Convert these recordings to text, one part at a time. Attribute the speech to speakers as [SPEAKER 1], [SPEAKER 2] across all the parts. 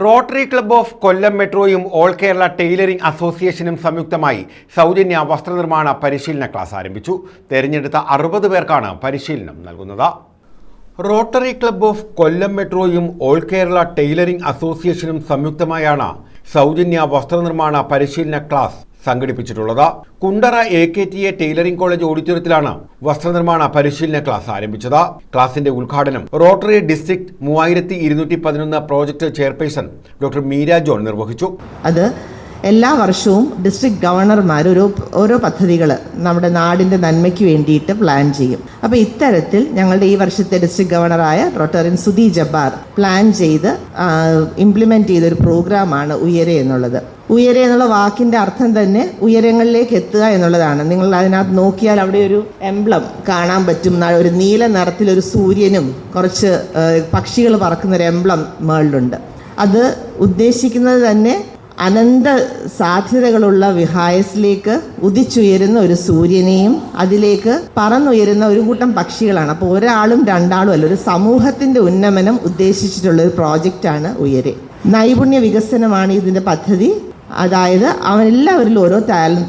[SPEAKER 1] Rotary club of Kollam മെട്രോയും all Kerala tailoring അസോസിയേഷനും സംയുക്തമായി സൗജന്യ വസ്ത്രനിർമ്മാണ പരിശീലന ക്ലാസ് ആരംഭിച്ചു. തെരഞ്ഞെടുത്ത 60 പേർക്കാണ് പരിശീലനം നൽകുന്നത്. റോട്ടറി ക്ലബ്ബ് ഓഫ് കൊല്ലം മെട്രോയും ഓൾ കേരള ടൈലറിംഗ് അസോസിയേഷനും സംയുക്തമായാണ് സൗജന്യ വസ്ത്രനിർമ്മാണ പരിശീലന ക്ലാസ് സംഘടിപ്പിച്ചിട്ടുള്ളത്. കുണ്ടറ AKTA ടൈലറിംഗ് കോളേജ് ഓഡിറ്റോറിയത്തിലാണ് വസ്ത്രനിർമ്മാണ പരിശീലന ക്ലാസ് ആരംഭിച്ചത്. ക്ലാസിന്റെ ഉദ്ഘാടനം Rotary district 3211 project chairperson doctor Meera John നിർവഹിച്ചു.
[SPEAKER 2] അത് എല്ലാ വർഷവും ഡിസ്ട്രിക്ട് ഗവർണർമാർ ഓരോ പദ്ധതികൾ നമ്മുടെ നാടിൻ്റെ നന്മയ്ക്ക് വേണ്ടിയിട്ട് പ്ലാൻ ചെയ്യും. അപ്പോൾ ഇത്തരത്തിൽ ഞങ്ങളുടെ ഈ വർഷത്തെ ഡിസ്ട്രിക്ട് ഗവർണറായ റോട്ടറിയൻ സുധി ജബ്ബാർ പ്ലാൻ ചെയ്ത് ഇംപ്ലിമെൻറ്റ് ചെയ്തൊരു പ്രോഗ്രാമാണ് ഉയരെ എന്നുള്ളത്. ഉയരെ എന്നുള്ള വാക്കിൻ്റെ അർത്ഥം തന്നെ ഉയരങ്ങളിലേക്ക് എത്തുക എന്നുള്ളതാണ്. നിങ്ങൾ അതിനകത്ത് നോക്കിയാൽ അവിടെ ഒരു എംബ്ലം കാണാൻ പറ്റും. ഒരു നീല നിറത്തിലൊരു സൂര്യനും കുറച്ച് പക്ഷികൾ പറക്കുന്നൊരു എംബ്ലം മേളിലുണ്ട്. അത് ഉദ്ദേശിക്കുന്നത് തന്നെ അനന്ത സാധ്യതകളുള്ള വിഹായസിലേക്ക് ഉദിച്ചുയരുന്ന ഒരു സൂര്യനെയും അതിലേക്ക് പറന്നുയരുന്ന ഒരു കൂട്ടം പക്ഷികളാണ്. അപ്പോൾ ഒരാളും രണ്ടാളും അല്ല, ഒരു സമൂഹത്തിൻ്റെ ഉന്നമനം ഉദ്ദേശിച്ചിട്ടുള്ള ഒരു പ്രോജക്റ്റാണ് ഉയരെ. നൈപുണ്യ വികസനമാണ് ഇതിൻ്റെ പദ്ധതി. അതായത് അവനെല്ലാവരിലും ഓരോ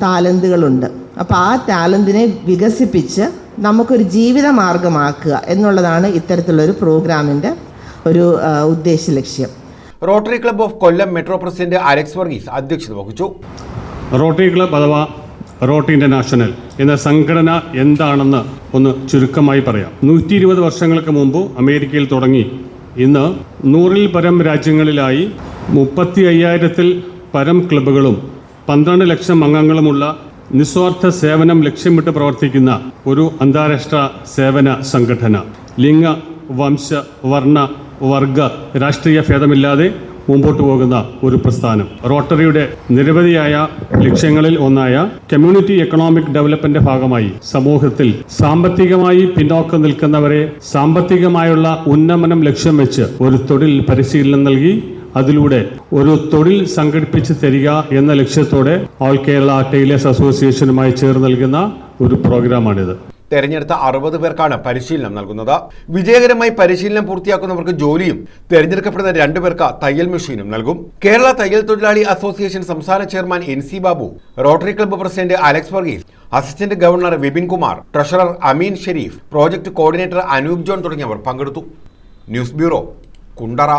[SPEAKER 2] ടാലന്റുകളുണ്ട്. അപ്പോൾ ആ ടാലന്റിനെ വികസിപ്പിച്ച് നമുക്കൊരു ജീവിത മാർഗമാക്കുക എന്നുള്ളതാണ് ഇത്തരത്തിലുള്ളൊരു പ്രോഗ്രാമിൻ്റെ ഒരു ഉദ്ദേശ ലക്ഷ്യം.
[SPEAKER 1] Rotary club of Kollam metro president Alex Varghese അധ്യക്ഷത വഹിച്ചു.
[SPEAKER 3] റോട്ടറി ക്ലബ്ബ് അഥവാ റോട്ടറി ഇന്റർനാഷണൽ എന്ന സംഘടന എന്താണെന്ന് ഒന്ന് ചുരുക്കമായി പറയാം. 120 വർഷങ്ങൾക്ക് മുമ്പ് അമേരിക്കയിൽ തുടങ്ങി ഇന്ന് 100-ൽ പരം രാജ്യങ്ങളിലായി 35,000-ൽ പരം ക്ലബ്ബുകളും 12 ലക്ഷം അംഗങ്ങളുമുള്ള നിസ്വാർത്ഥ സേവനം ലക്ഷ്യമിട്ട് പ്രവർത്തിക്കുന്ന ഒരു അന്താരാഷ്ട്ര സേവന സംഘടന. ലിംഗ, വംശ, വർണ്ണ, വർഗ, രാഷ്ട്രീയ ഭേദമില്ലാതെ മുമ്പോട്ട് പോകുന്ന ഒരു പ്രസ്ഥാനം. റോട്ടറിയുടെ നിരവധിയായ ലക്ഷ്യങ്ങളിൽ ഒന്നായ കമ്മ്യൂണിറ്റി എക്കണോമിക് ഡെവലപ്മെന്റ് ഭാഗമായി സമൂഹത്തിൽ സാമ്പത്തികമായി പിന്നോക്കം നിൽക്കുന്നവരെ സാമ്പത്തികമായുള്ള ഉന്നമനം ലക്ഷ്യം വെച്ച് ഒരു തൊഴിൽ പരിശീലനം നൽകി അതിലൂടെ ഒരു തൊഴിൽ സംഘടിപ്പിച്ച് തരിക എന്ന ലക്ഷ്യത്തോടെ ഓൾ കേരള ടൈലേഴ്സ് അസോസിയേഷനുമായി ചേർന്ന് നൽകുന്ന ഒരു പ്രോഗ്രാമാണിത്.
[SPEAKER 1] തെരഞ്ഞെടുത്ത 60 പേർക്കാണ് പരിശീലനം നൽകുന്നത്. വിജയകരമായി പരിശീലനം പൂർത്തിയാക്കുന്നവർക്ക് ജോലിയും തെരഞ്ഞെടുക്കപ്പെടുന്ന 2 പേർക്ക് തയ്യൽ മെഷീനും നൽകും. കേരള തയ്യൽ തൊഴിലാളി അസോസിയേഷൻ സംസ്ഥാന chairman NC Babu, Rotary club president Alex Varghese, assistant governor Vipin Kumar, treasurer Ameen Sharif, project coordinator Anoop John തുടങ്ങിയവർ പങ്കെടുത്തു. News bureau, Kundara.